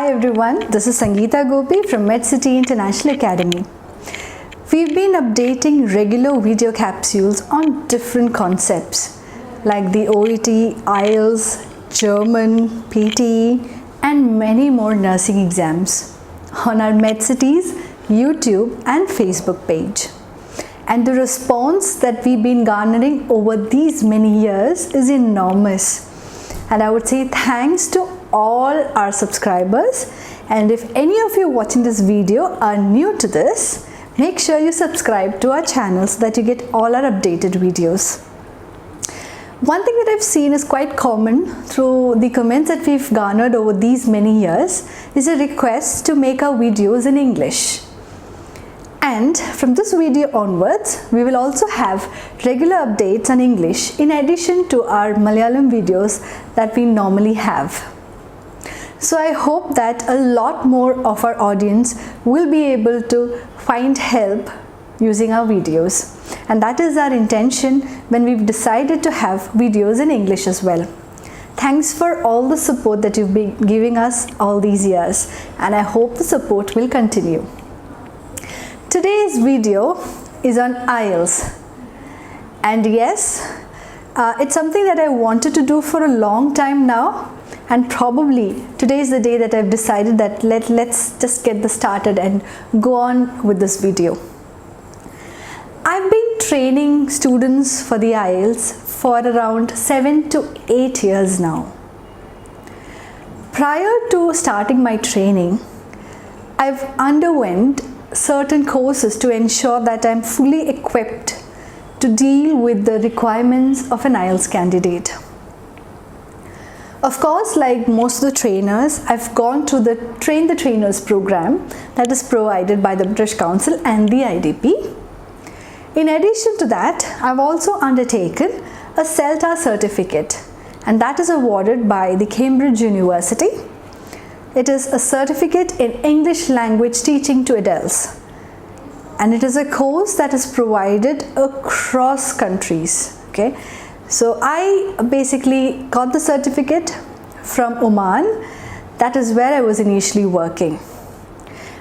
Hi everyone, this is Sangeetha from MedCity International Academy. We've been updating regular video capsules on different concepts like the OET, IELTS, German, PTE and many more nursing exams on our MedCity's YouTube and Facebook page. And the response that we've been garnering over these many years is enormous. And I would say thanks to all our subscribers. And if any of you watching this video are new to this, make sure you subscribe to our channel so that you get all our updated videos. One thing that I've seen is quite common through the comments that we've garnered over these many years is a request to make our videos in English. And from this video onwards, we will also have regular updates on English in addition to our Malayalam videos that we normally have. So I hope that a lot more of our audience will be able to find help using our videos. And that is our intention when we've decided to have videos in English as well. Thanks for all the support that you've been giving us all these years, and I hope the support will continue. Today's video is on IELTS, and yes, it's something that I wanted to do for a long time now, and probably today is the day that I've decided that let's just get this started and go on with this video. I've been training students for the IELTS for around 7 to 8 years now. Prior to starting my training, I've underwent certain courses to ensure that I'm fully equipped to deal with the requirements of an IELTS candidate. Of course, like most of the trainers, I've gone through the Train the Trainers program that is provided by the British Council and the IDP. In addition to that, I've also undertaken a CELTA certificate, and that is awarded by the Cambridge University. It is a certificate in English language teaching to adults, and it is a course that is provided across countries. Okay, so I basically got the certificate from Oman. That is where I was initially working,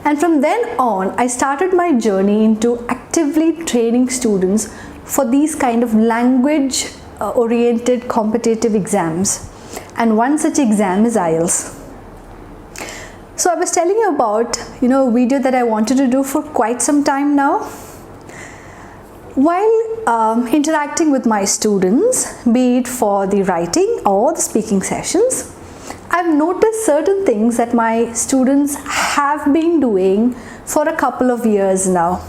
and from then on I started my journey into actively training students for these kind of language oriented competitive exams, and one such exam is IELTS. So I was telling you about a video that I wanted to do for quite some time now. While interacting with my students, be it for the writing or the speaking sessions, I've noticed certain things that my students have been doing for a couple of years now.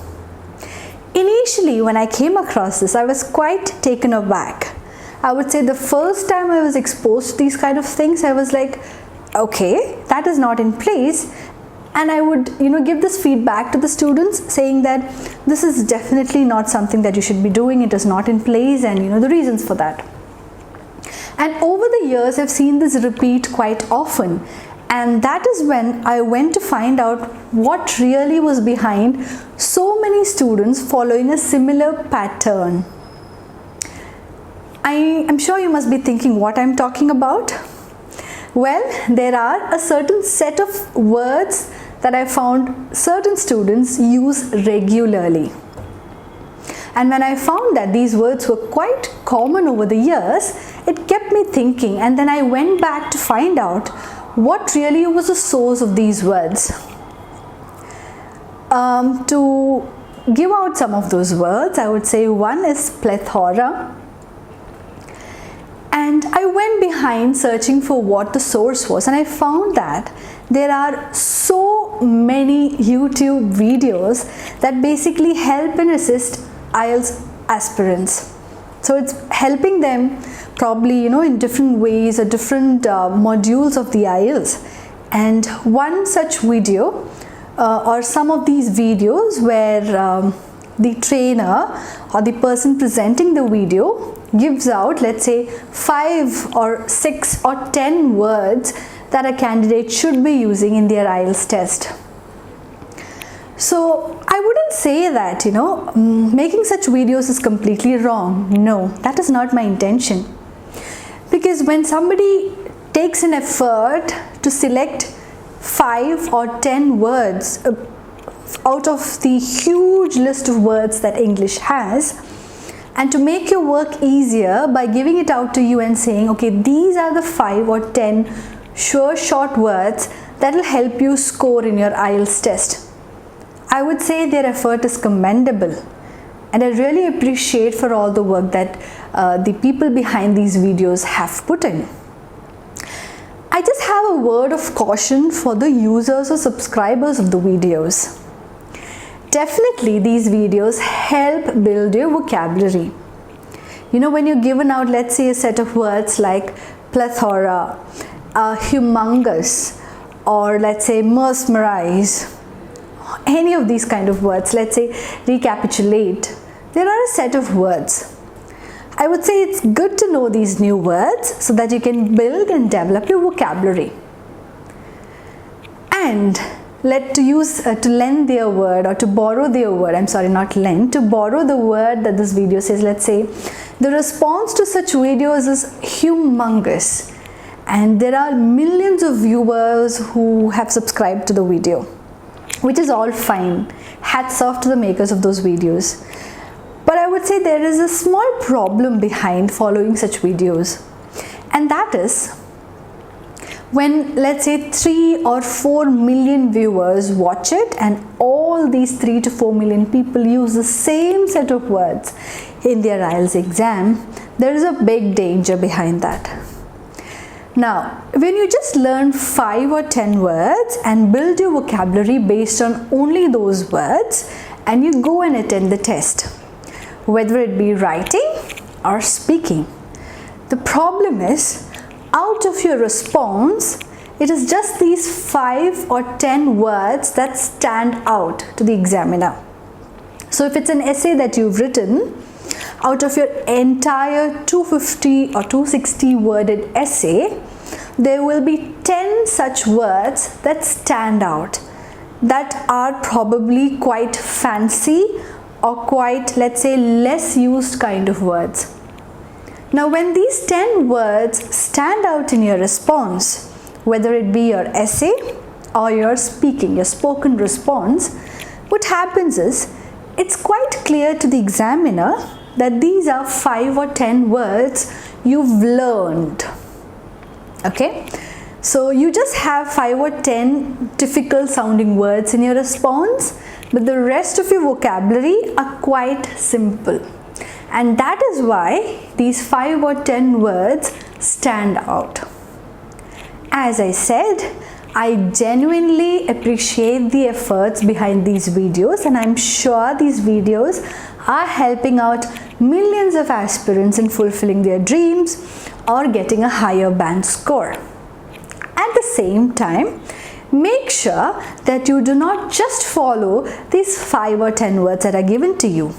Initially, when I came across this, I was quite taken aback. I would say the first time I was exposed to these kind of things, I was like, okay, that is not in place, and I would give this feedback to the students saying that this is definitely not something that you should be doing, it is not in place, and the reasons for that. And over the years I've seen this repeat quite often, and that is when I went to find out what really was behind so many students following a similar pattern. I'm sure you must be thinking what I'm talking about. Well, there are a certain set of words that I found certain students use regularly. And when I found that these words were quite common over the years, it kept me thinking, and then I went back to find out what really was the source of these words. To give out some of those words, I would say one is plethora. And I went behind searching for what the source was, and I found that there are so many YouTube videos that basically help and assist IELTS aspirants. So it's helping them probably in different ways or different modules of the IELTS. And one such video or some of these videos where the trainer or the person presenting the video gives out, let's say, 5 or 6 or 10 words that a candidate should be using in their IELTS test. So I wouldn't say that making such videos is completely wrong. No, that is not my intention. Because when somebody takes an effort to select 5 or 10 words out of the huge list of words that English has, and to make your work easier by giving it out to you and saying, okay, these are the 5 or 10 sure short words that will help you score in your IELTS test. I would say their effort is commendable, and I really appreciate for all the work that the people behind these videos have put in. I just have a word of caution for the users or subscribers of the videos. Definitely these videos help build your vocabulary. You know, when you're given out, let's say, a set of words like plethora, humongous, or let's say mesmerize, any of these kind of words, let's say recapitulate, there are a set of words. I would say it's good to know these new words so that you can build and develop your vocabulary. And to lend their word, or to borrow their word, I'm sorry, not lend, to borrow the word that this video says, let's say, the response to such videos is humongous. And there are millions of viewers who have subscribed to the video, which is all fine. Hats off to the makers of those videos. But I would say there is a small problem behind following such videos. And that is, when let's say 3 or 4 million viewers watch it and all these 3 to 4 million people use the same set of words in their IELTS exam, there is a big danger behind that. Now, when you just learn 5 or 10 words and build your vocabulary based on only those words, and you go and attend the test, whether it be writing or speaking, the problem is, out of your response, it is just these 5 or 10 words that stand out to the examiner. So if it's an essay that you've written, out of your entire 250 or 260 worded essay, there will be 10 such words that stand out, that are probably quite fancy or quite, let's say, less used kind of words. Now, when these 10 words stand out in your response, whether it be your essay or your speaking, your spoken response, what happens is, it's quite clear to the examiner that these are 5 or 10 words you've learned. Okay? So you just have 5 or 10 difficult sounding words in your response, but the rest of your vocabulary are quite simple. And that is why these 5 or 10 words stand out. As I said, I genuinely appreciate the efforts behind these videos, and I'm sure these videos are helping out millions of aspirants in fulfilling their dreams or getting a higher band score. At the same time, make sure that you do not just follow these 5 or 10 words that are given to you.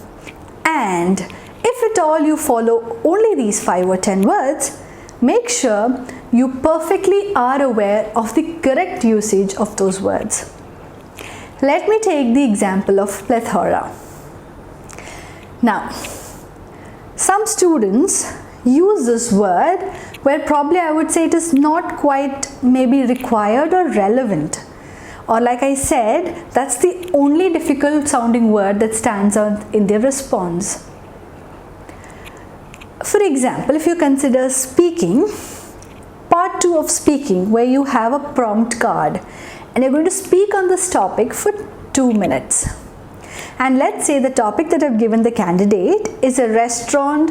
And if at all you follow only these 5 or 10 words, make sure you perfectly are aware of the correct usage of those words. Let me take the example of plethora. Now, some students use this word where probably I would say it is not quite maybe required or relevant. Or like I said, that's the only difficult sounding word that stands out in their response. For example, if you consider speaking, part 2 of speaking, where you have a prompt card and you're going to speak on this topic for 2 minutes. And let's say the topic that I've given the candidate is a restaurant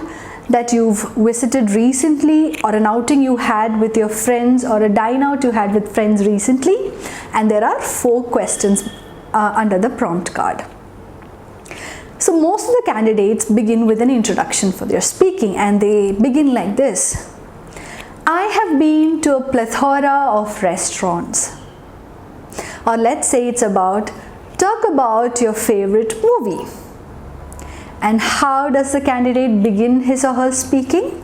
that you've visited recently, or an outing you had with your friends, or a dine out you had with friends recently, and there are 4 questions under the prompt card. So most of the candidates begin with an introduction for their speaking, and they begin like this: I have been to a plethora of restaurants. Or let's say it's about, talk about your favorite movie. And how does the candidate begin his or her speaking?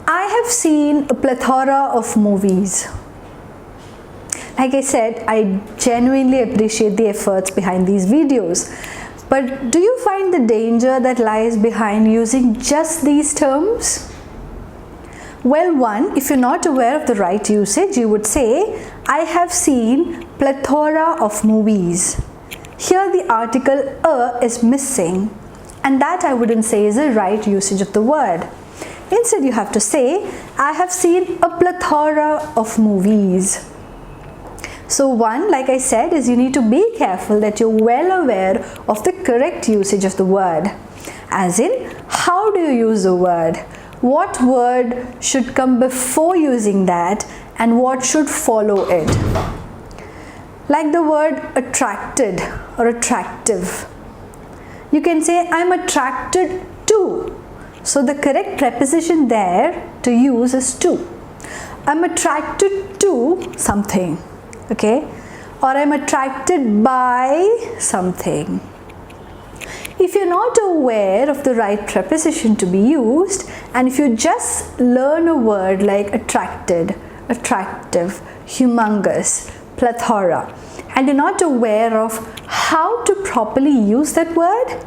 I have seen a plethora of movies. Like I said, I genuinely appreciate the efforts behind these videos. But do you find the danger that lies behind using just these terms? Well, one, if you're not aware of the right usage, you would say, I have seen plethora of movies. Here the article a is missing, and that I wouldn't say is a right usage of the word. Instead, you have to say, I have seen a plethora of movies. So one, like I said, is you need to be careful that you're well aware of the correct usage of the word. As in, how do you use the word? What word should come before using that, and what should follow it? Like the word attracted or attractive. You can say, I'm attracted to. So the correct preposition there to use is to. I'm attracted to something. Okay? Or I'm attracted by something. If you're not aware of the right preposition to be used, and if you just learn a word like attracted, attractive, humongous, plethora, and you're not aware of how to properly use that word,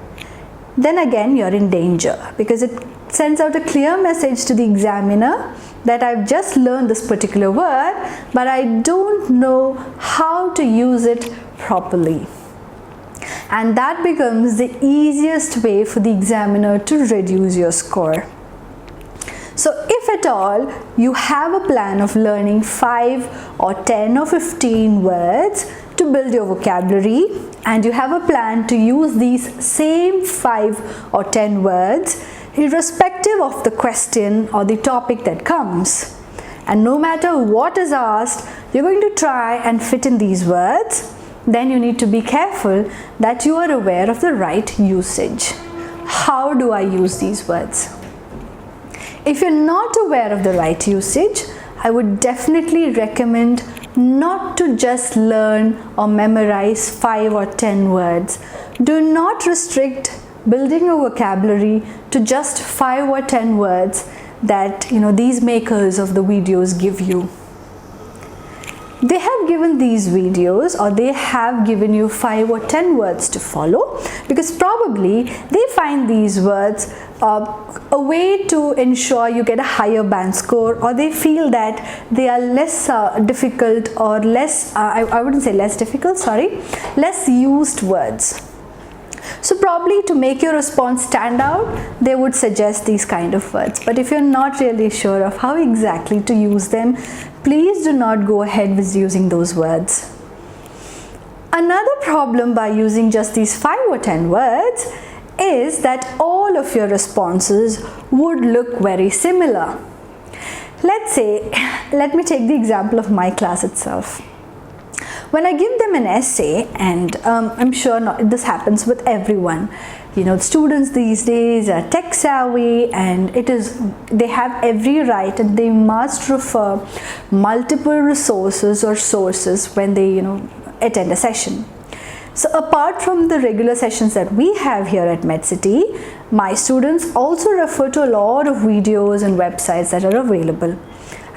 then again you're in danger, because it sends out a clear message to the examiner that I've just learned this particular word, but I don't know how to use it properly. And that becomes the easiest way for the examiner to reduce your score. So if at all you have a plan of learning 5 or 10 or 15 words to build your vocabulary, and you have a plan to use these same 5 or 10 words irrespective of the question or the topic that comes, and no matter what is asked, you're going to try and fit in these words, then you need to be careful that you are aware of the right usage. How do I use these words? If you're not aware of the right usage, I would definitely recommend not to just learn or memorize 5 or 10 words. Do not restrict building a vocabulary to just 5 or 10 words that these makers of the videos give you. They have given these videos, or they have given you 5 or 10 words to follow, because probably they find these words a way to ensure you get a higher band score, or they feel that they are less difficult, or less, I wouldn't say less difficult, sorry, less used words. So probably to make your response stand out, they would suggest these kind of words. But if you're not really sure of how exactly to use them, please do not go ahead with using those words. Another problem by using just these 5 or 10 words is that all of your responses would look very similar. Let's say, let me take the example of my class itself. When I give them an essay, and I'm sure this happens with everyone, students these days are tech savvy, and they have every right and they must refer multiple resources or sources when they attend a session. So apart from the regular sessions that we have here at MedCity, my students also refer to a lot of videos and websites that are available.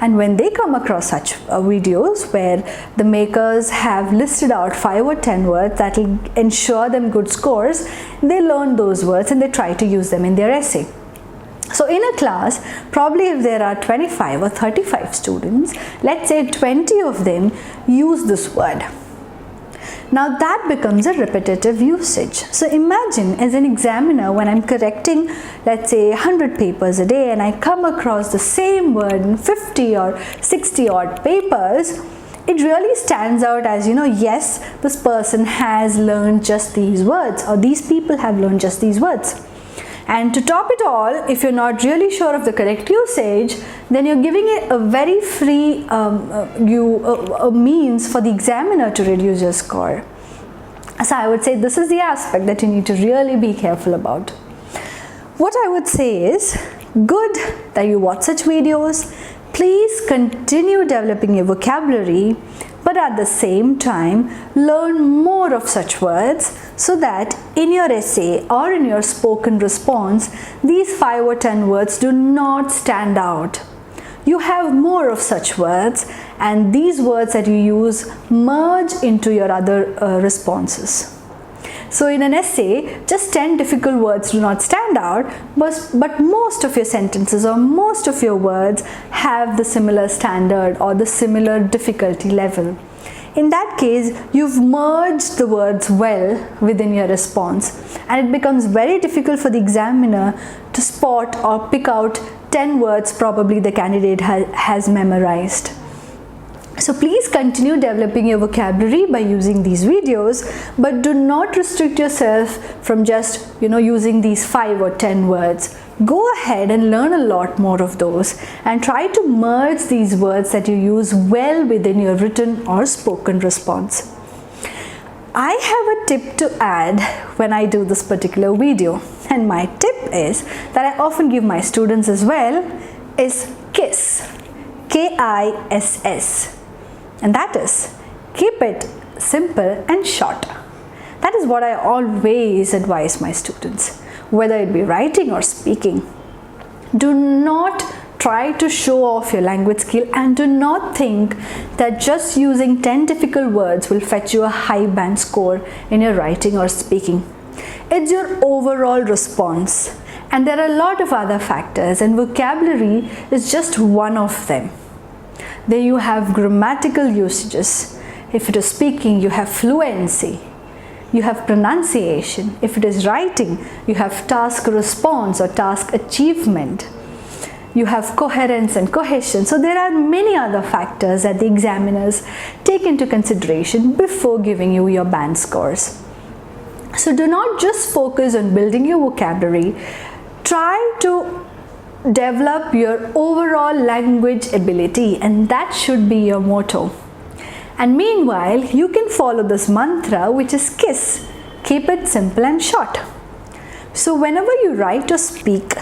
And when they come across such videos where the makers have listed out 5 or 10 words that will ensure them good scores, they learn those words and they try to use them in their essay. So in a class, probably if there are 25 or 35 students, let's say 20 of them use this word. Now that becomes a repetitive usage. So imagine as an examiner, when I'm correcting, let's say 100 papers a day, and I come across the same word in 50 or 60 odd papers, it really stands out as, yes, this person has learned just these words, or these people have learned just these words. And to top it all, if you're not really sure of the correct usage, then you're giving it a very free means for the examiner to reduce your score. So I would say this is the aspect that you need to really be careful about. What I would say is, good that you watch such videos. Please continue developing your vocabulary, but at the same time, learn more of such words so that in your essay or in your spoken response, these 5 or 10 words do not stand out. You have more of such words, and these words that you use merge into your other responses. So in an essay, just 10 difficult words do not stand out, but most of your sentences or most of your words have the similar standard or the similar difficulty level. In that case, you've merged the words well within your response, and it becomes very difficult for the examiner to spot or pick out 10 words probably the candidate has memorized. So please continue developing your vocabulary by using these videos, but do not restrict yourself from just using these 5 or 10 words. Go ahead and learn a lot more of those and try to merge these words that you use well within your written or spoken response. I have a tip to add when I do this particular video, and my tip is that I often give my students as well is KISS, K-I-S-S. And that is, keep it simple and short. That is what I always advise my students, whether it be writing or speaking. Do not try to show off your language skill, and do not think that just using 10 difficult words will fetch you a high band score in your writing or speaking. It's your overall response, and there are a lot of other factors, and vocabulary is just one of them. There you have grammatical usages. If it is speaking, you have fluency. You have pronunciation. If it is writing, you have task response or task achievement. You have coherence and cohesion. So there are many other factors that the examiners take into consideration before giving you your band scores. So do not just focus on building your vocabulary. Try to develop your overall language ability, and that should be your motto. And meanwhile, you can follow this mantra, which is KISS, keep it simple and short. So whenever you write or speak,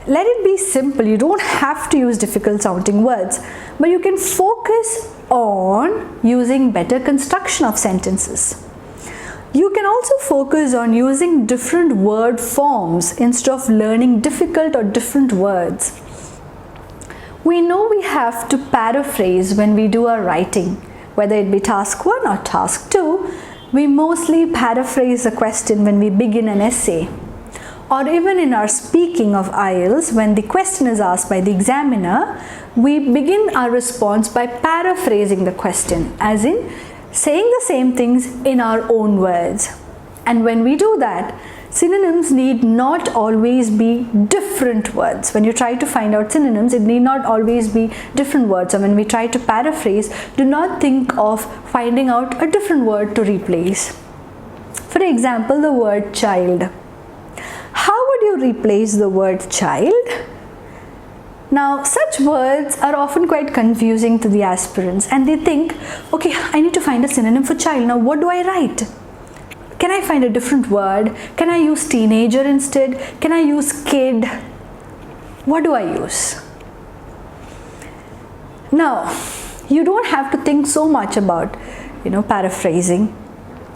let it be simple. You don't have to use difficult sounding words, but you can focus on using better construction of sentences. You can also focus on using different word forms instead of learning difficult or different words. We know we have to paraphrase when we do our writing, whether it be task 1 or task 2. We mostly paraphrase a question when we begin an essay, or even in our speaking of IELTS, when the question is asked by the examiner, we begin our response by paraphrasing the question, as in saying the same things in our own words. And when we do that, synonyms need not always be different words. When you try to find out synonyms, it need not always be different words. And when we try to paraphrase, do not think of finding out a different word to replace. For example, the word child. How would you replace the word child? Now, such words are often quite confusing to the aspirants, and they think, okay, I need to find a synonym for child. Now, what do I write? Can I find a different word? Can I use teenager instead? Can I use kid? What do I use? Now, you don't have to think so much about, paraphrasing.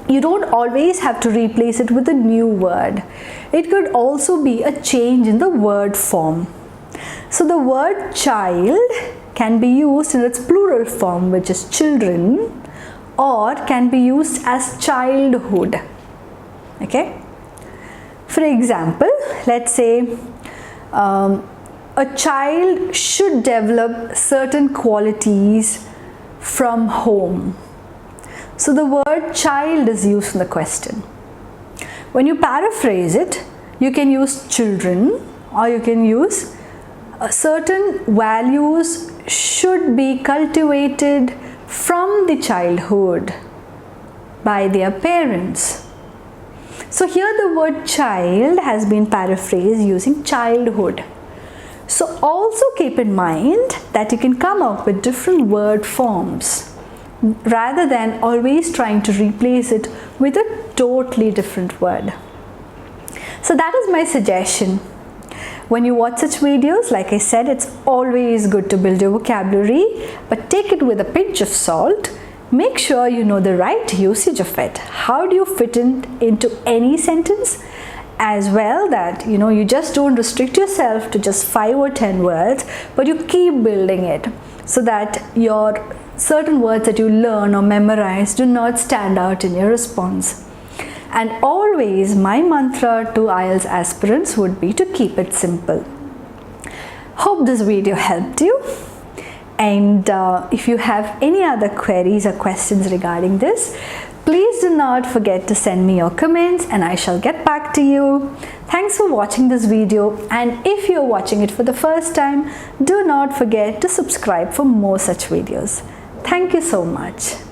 You don't always have to replace it with a new word. It could also be a change in the word form. So the word child can be used in its plural form, which is children, or can be used as childhood. Okay? For example, let's say a child should develop certain qualities from home. So the word child is used in the question. When you paraphrase it, you can use children, or you can use certain values should be cultivated from the childhood by their parents. So here the word child has been paraphrased using childhood. So also keep in mind that you can come up with different word forms rather than always trying to replace it with a totally different word. So that is my suggestion. When you watch such videos, like I said, it's always good to build your vocabulary, but take it with a pinch of salt. Make sure you know the right usage of it. How do you fit it into any sentence? As well, that you just don't restrict yourself to just 5 or 10 words, but you keep building it so that your certain words that you learn or memorize do not stand out in your response. And always my mantra to IELTS aspirants would be to keep it simple. Hope this video helped you. And if you have any other queries or questions regarding this, please do not forget to send me your comments and I shall get back to you. Thanks for watching this video, and if you're watching it for the first time, do not forget to subscribe for more such videos. Thank you so much.